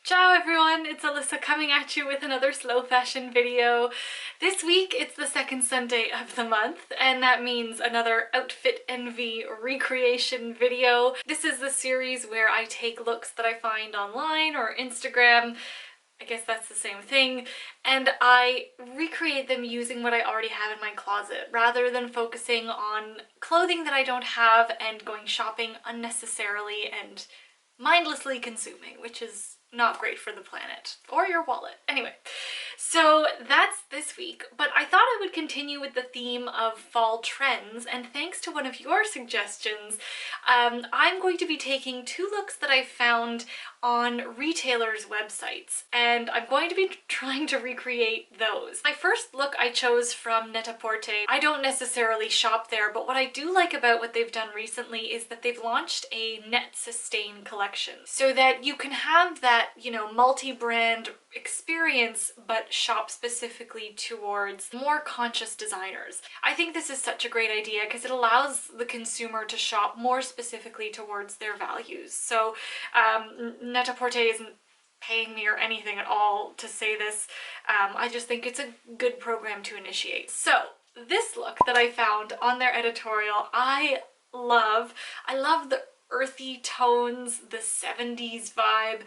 Ciao everyone, it's Alyssa coming at you with another slow fashion video. This week it's the second Sunday of the month, and that means another outfit envy recreation video. This is the series where I take looks that I find online or Instagram, I guess that's the same thing, and I recreate them using what I already have in my closet, rather than focusing on clothing that I don't have and going shopping unnecessarily and mindlessly consuming, which is not great for the planet or your wallet. Anyway, so that's this week, but I thought I would continue with the theme of fall trends, and thanks to one of your suggestions, I'm going to be taking two looks that I found on retailers' websites, and I'm going to be trying to recreate those. My first look I chose from Netaporte. I don't necessarily shop there, but what I do like about what they've done recently is that they've launched a net sustain collection, so that you can have that, you know, multi-brand experience but shop specifically towards more conscious designers. I think this is such a great idea because it allows the consumer to shop more specifically towards their values. So Net-a-Porter isn't paying me or anything at all to say this. I just think it's a good program to initiate. So this look that I found on their editorial, I love the earthy tones, the 70s vibe.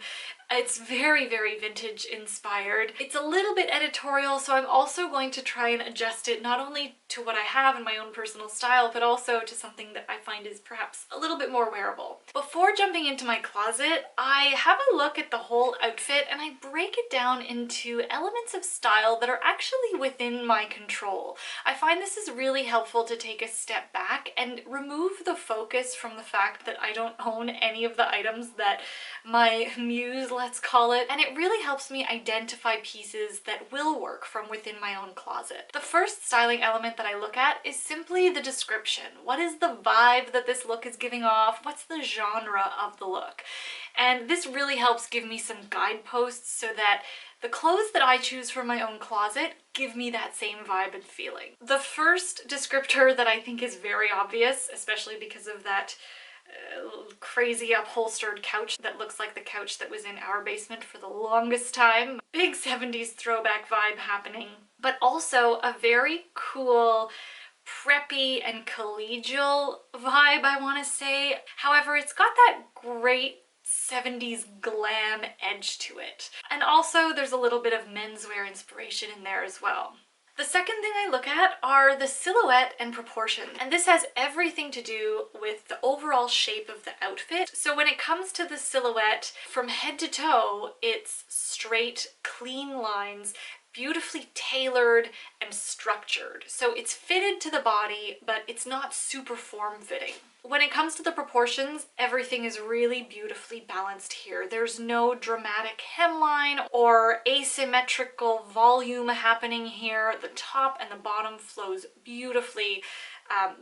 It's very, very vintage inspired. It's a little bit editorial, so I'm also going to try and adjust it not only to what I have in my own personal style, but also to something that I find is perhaps a little bit more wearable. Before jumping into my closet, I have a look at the whole outfit and I break it down into elements of style that are actually within my control. I find this is really helpful to take a step back and remove the focus from the fact that I don't own any of the items that my muse, let's call it, and it really helps me identify pieces that will work from within my own closet. The first styling element that I look at is simply the description. What is the vibe that this look is giving off? What's the genre of the look? And this really helps give me some guideposts so that the clothes that I choose for my own closet give me that same vibe and feeling. The first descriptor that I think is very obvious, especially because of that crazy upholstered couch that looks like the couch that was in our basement for the longest time. Big 70s throwback vibe happening, but also a very cool preppy and collegial vibe, I want to say. However, it's got that great 70s glam edge to it. And also there's a little bit of menswear inspiration in there as well. The second thing I look at are the silhouette and proportions, and this has everything to do with the overall shape of the outfit. So when it comes to the silhouette, from head to toe, it's straight, clean lines, beautifully tailored and structured. So it's fitted to the body, but it's not super form-fitting. When it comes to the proportions, everything is really beautifully balanced here. There's no dramatic hemline or asymmetrical volume happening here. The top and the bottom flows beautifully.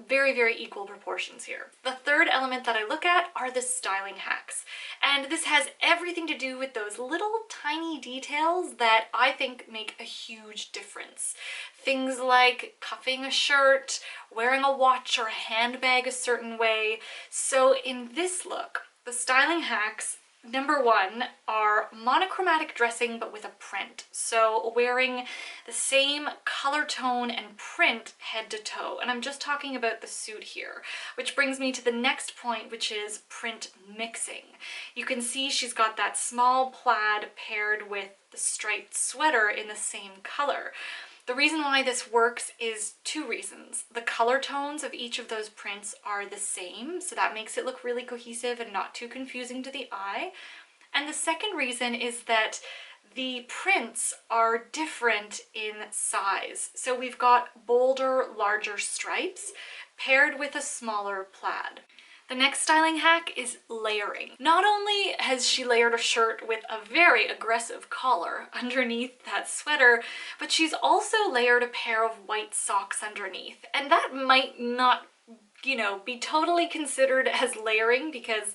Very, very equal proportions here. The third element that I look at are the styling hacks. And this has everything to do with those little tiny details that I think make a huge difference. Things like cuffing a shirt, wearing a watch or a handbag a certain way. So in this look, the styling hacks, number one, are monochromatic dressing but with a print. So wearing the same color tone and print head to toe. And I'm just talking about the suit here, which brings me to the next point, which is print mixing. You can see she's got that small plaid paired with the striped sweater in the same color. The reason why this works is two reasons. The color tones of each of those prints are the same, so that makes it look really cohesive and not too confusing to the eye. And the second reason is that the prints are different in size. So we've got bolder, larger stripes paired with a smaller plaid. The next styling hack is layering. Not only has she layered a shirt with a very aggressive collar underneath that sweater, but she's also layered a pair of white socks underneath. And that might not, you know, be totally considered as layering because,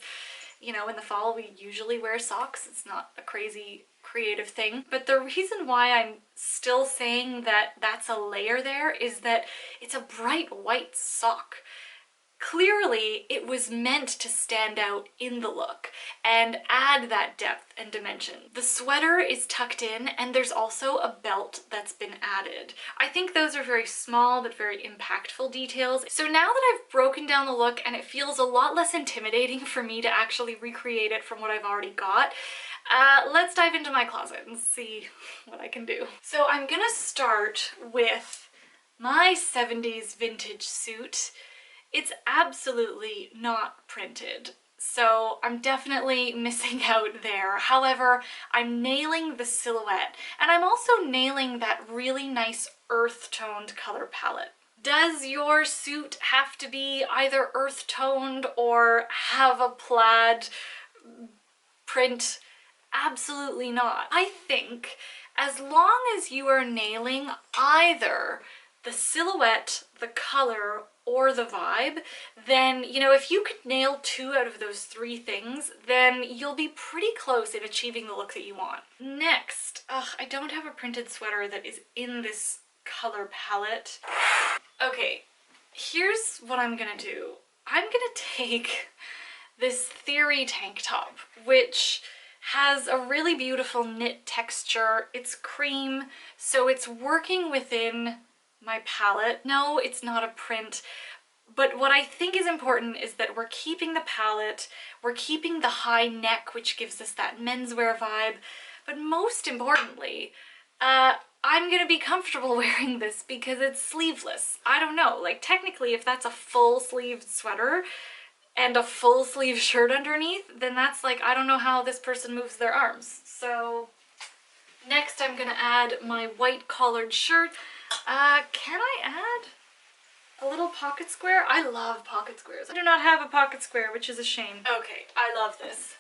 you know, in the fall we usually wear socks. It's not a crazy creative thing. But the reason why I'm still saying that that's a layer there is that it's a bright white sock. Clearly, it was meant to stand out in the look and add that depth and dimension. The sweater is tucked in, and there's also a belt that's been added. I think those are very small but very impactful details. So now that I've broken down the look and it feels a lot less intimidating for me to actually recreate it from what I've already got, let's dive into my closet and see what I can do. So I'm gonna start with my 70s vintage suit. It's absolutely not printed, so I'm definitely missing out there. However, I'm nailing the silhouette, and I'm also nailing that really nice earth-toned color palette. Does your suit have to be either earth-toned or have a plaid print? Absolutely not. I think as long as you are nailing either the silhouette, the color, or the vibe, then, you know, if you could nail 2 out of those 3 things, then you'll be pretty close in achieving the look that you want. Next, I don't have a printed sweater that is in this color palette. Okay, here's what I'm gonna do. I'm gonna take this Theory tank top, which has a really beautiful knit texture. It's cream, so it's working within my palette. No, it's not a print, but what I think is important is that we're keeping the palette, we're keeping the high neck, which gives us that menswear vibe, but most importantly, I'm gonna be comfortable wearing this because it's sleeveless. I don't know, like technically if that's a full sleeved sweater and a full sleeve shirt underneath, then that's like, I don't know how this person moves their arms. So next I'm gonna add my white collared shirt. Can I add a little pocket square? I love pocket squares. I do not have a pocket square, which is a shame. Okay, I love this.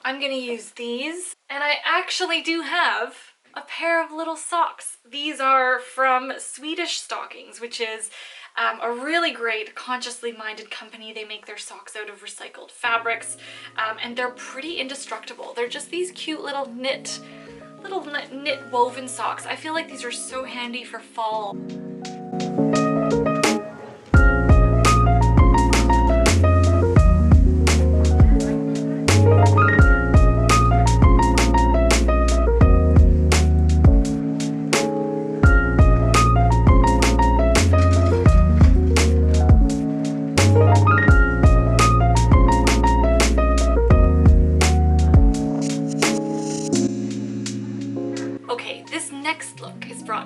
I'm gonna use these, and I actually do have a pair of little socks. These are from Swedish Stockings, which is a really great consciously minded company. They make their socks out of recycled fabrics, and they're pretty indestructible. They're just these cute little knit woven socks. I feel like these are so handy for fall.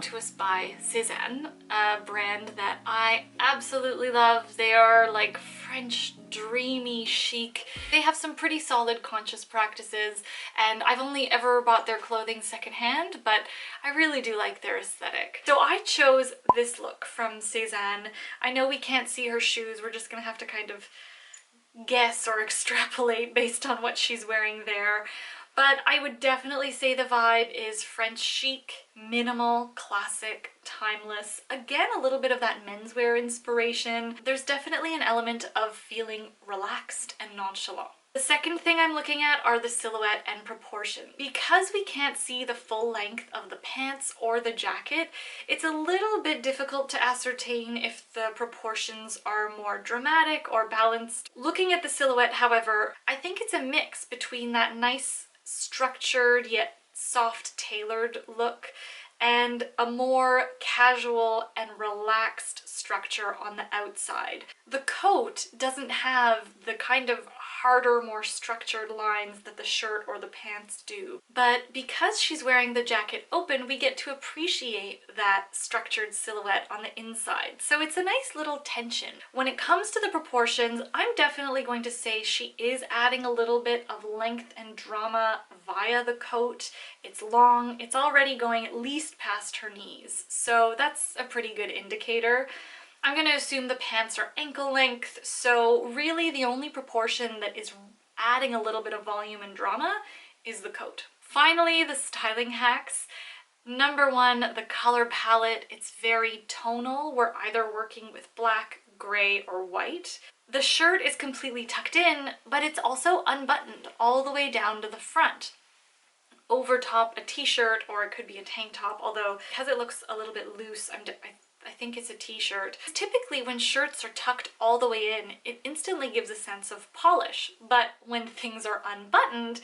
To us by Suzanne, a brand that I absolutely love. They are like French dreamy chic. They have some pretty solid conscious practices, and I've only ever bought their clothing secondhand, but I really do like their aesthetic. So I chose this look from Suzanne. I know we can't see her shoes, we're just gonna have to kind of guess or extrapolate based on what she's wearing there. But I would definitely say the vibe is French chic, minimal, classic, timeless. Again, a little bit of that menswear inspiration. There's definitely an element of feeling relaxed and nonchalant. The second thing I'm looking at are the silhouette and proportion. Because we can't see the full length of the pants or the jacket, it's a little bit difficult to ascertain if the proportions are more dramatic or balanced. Looking at the silhouette, however, I think it's a mix between that nice structured yet soft tailored look and a more casual and relaxed structure on the outside. The coat doesn't have the kind of harder, more structured lines that the shirt or the pants do. But because she's wearing the jacket open, we get to appreciate that structured silhouette on the inside. So it's a nice little tension. When it comes to the proportions, I'm definitely going to say she is adding a little bit of length and drama via the coat. It's long, it's already going at least past her knees. So that's a pretty good indicator. I'm going to assume the pants are ankle length, so really the only proportion that is adding a little bit of volume and drama is the coat. Finally, the styling hacks. Number 1, the color palette. It's very tonal. We're either working with black, gray, or white. The shirt is completely tucked in, but it's also unbuttoned all the way down to the front. Over top a t-shirt, or it could be a tank top, although because it looks a little bit loose, I I think it's a t-shirt. Typically when shirts are tucked all the way in, it instantly gives a sense of polish, but when things are unbuttoned,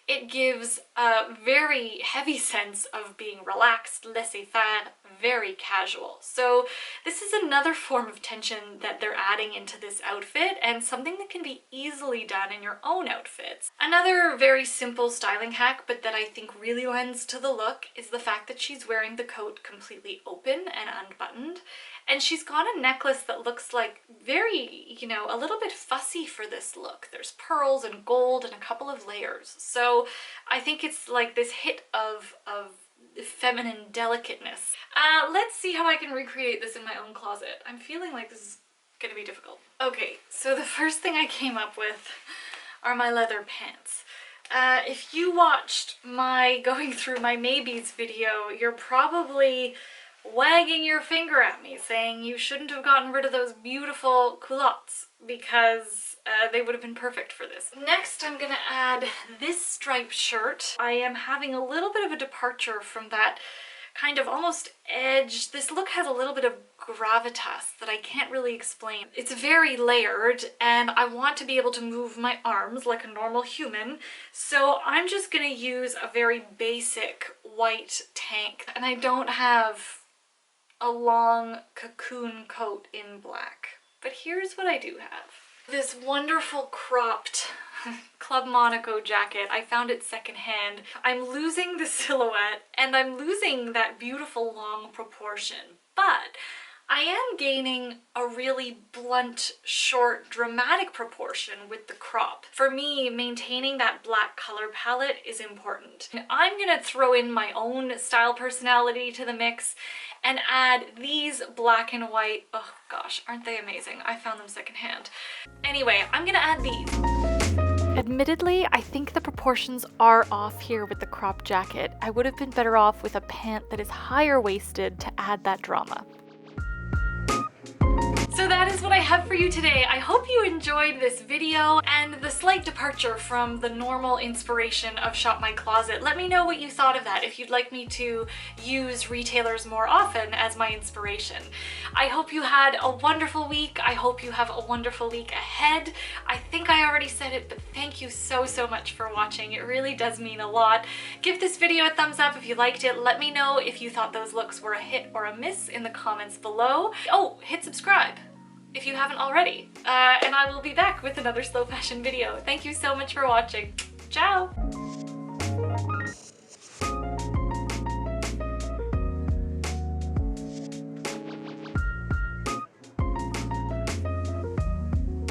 it gives a very heavy sense of being relaxed, laissez-faire, very casual. So this is another form of tension that they're adding into this outfit, and something that can be easily done in your own outfits. Another very simple styling hack, but that I think really lends to the look, is the fact that she's wearing the coat completely open and unbuttoned. And she's got a necklace that looks like very, you know, a little bit fussy for this look. There's pearls and gold and a couple of layers. So I think it's like this hit of feminine delicateness. Let's see how I can recreate this in my own closet. I'm feeling like this is gonna be difficult. Okay, so the first thing I came up with are my leather pants. If you watched my going through my maybes video, you're probably wagging your finger at me saying you shouldn't have gotten rid of those beautiful culottes because they would have been perfect for this. Next, I'm gonna add this striped shirt. I am having a little bit of a departure from that kind of almost edge. This look has a little bit of gravitas that I can't really explain. It's very layered and I want to be able to move my arms like a normal human, so I'm just gonna use a very basic white tank, and I don't have a long cocoon coat in black. But here's what I do have. This wonderful cropped Club Monaco jacket. I found it secondhand. I'm losing the silhouette and I'm losing that beautiful long proportion, but I am gaining a really blunt, short, dramatic proportion with the crop. For me, maintaining that black color palette is important. And I'm gonna throw in my own style personality to the mix and add these black and white, oh gosh, aren't they amazing? I found them secondhand. Anyway, I'm gonna add these. Admittedly, I think the proportions are off here with the crop jacket. I would have been better off with a pant that is higher waisted to add that drama. So that is what I have for you today. I hope you enjoyed this video and the slight departure from the normal inspiration of Shop My Closet. Let me know what you thought of that, if you'd like me to use retailers more often as my inspiration. I hope you had a wonderful week. I hope you have a wonderful week ahead. I think I already said it, but thank you so much for watching. It really does mean a lot. Give this video a thumbs up if you liked it. Let me know if you thought those looks were a hit or a miss in the comments below. Oh, hit subscribe if you haven't already. And I will be back with another slow fashion video. Thank you so much for watching. Ciao!